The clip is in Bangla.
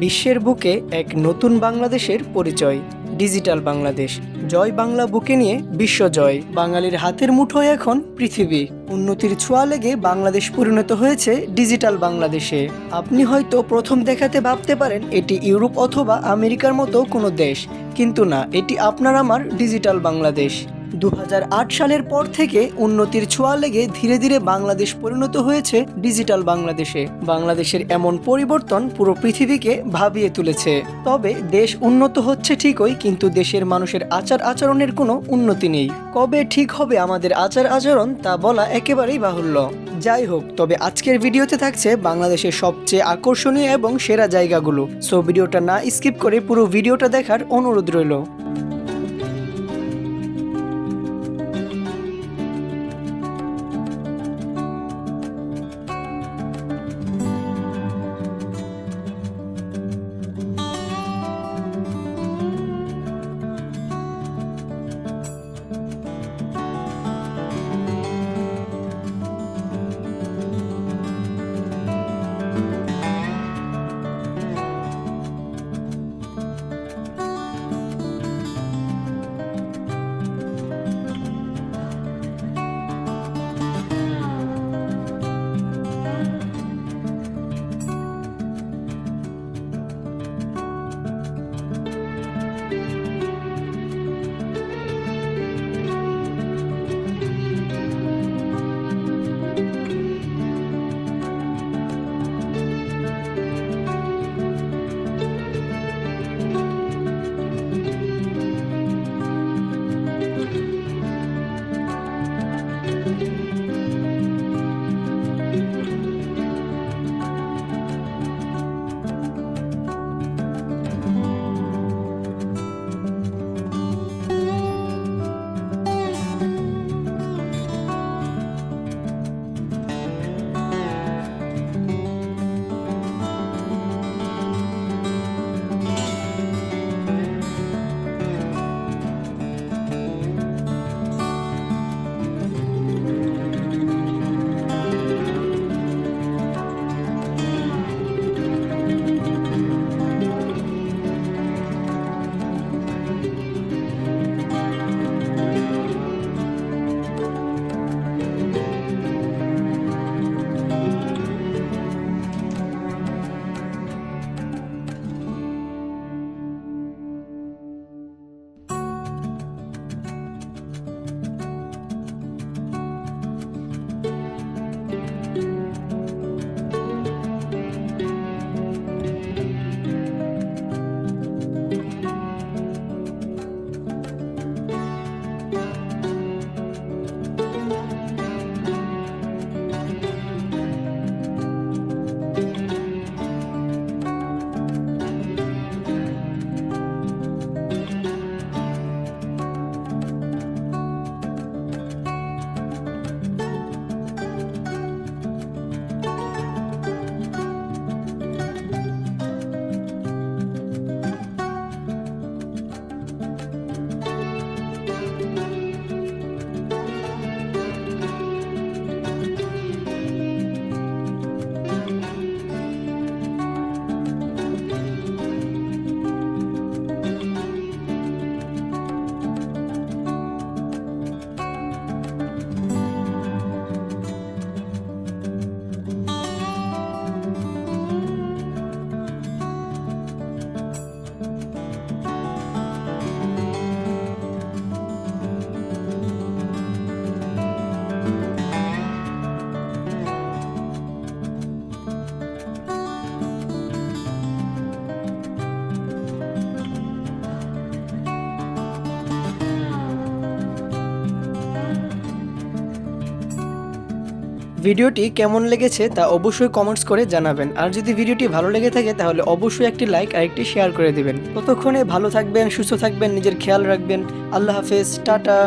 বিশ্বের বুকে এক নতুন বাংলাদেশের পরিচয়, ডিজিটাল বাংলাদেশ। জয় বাংলা বুকে নিয়ে বিশ্বজয়। বাঙালির হাতের মুঠোয় এখন পৃথিবী। উন্নতির ছোঁয়া লেগে বাংলাদেশ পরিণত হয়েছে ডিজিটাল বাংলাদেশে। আপনি হয়তো প্রথম দেখাতে ভাবতে পারেন এটি ইউরোপ অথবা আমেরিকার মতো কোনো দেশ, কিন্তু না, এটি আপনার আমার ডিজিটাল বাংলাদেশ। 2008 সালের পর থেকে উন্নতির ছোঁয়া লেগে ধীরে ধীরে বাংলাদেশ পরিণত হয়েছে ডিজিটাল বাংলাদেশে। বাংলাদেশের এমন পরিবর্তন পুরো পৃথিবীকে ভাবিয়ে তুলেছে। তবে দেশ উন্নত হচ্ছে ঠিকই, কিন্তু দেশের মানুষের আচার আচরণের কোনো উন্নতি নেই। কবে ঠিক হবে আমাদের আচার আচরণ তা বলা একেবারেই বাহুল্য। যাই হোক, তবে আজকের ভিডিওতে থাকছে বাংলাদেশের সবচেয়ে আকর্ষণীয় এবং সেরা জায়গাগুলো। সো ভিডিওটা না স্কিপ করে পুরো ভিডিওটা দেখার অনুরোধ রইল। ভিডিওটি কেমন লেগেছে তা অবশ্যই কমেন্টস করে জানাবেন। আর যদি ভিডিওটি ভালো লেগে থাকে তাহলে অবশ্যই একটি লাইক আর একটি শেয়ার করে দিবেন। ততক্ষণে ভালো থাকবেন, সুস্থ থাকবেন, নিজের খেয়াল রাখবেন। আল্লাহ হাফেজ, টাটা।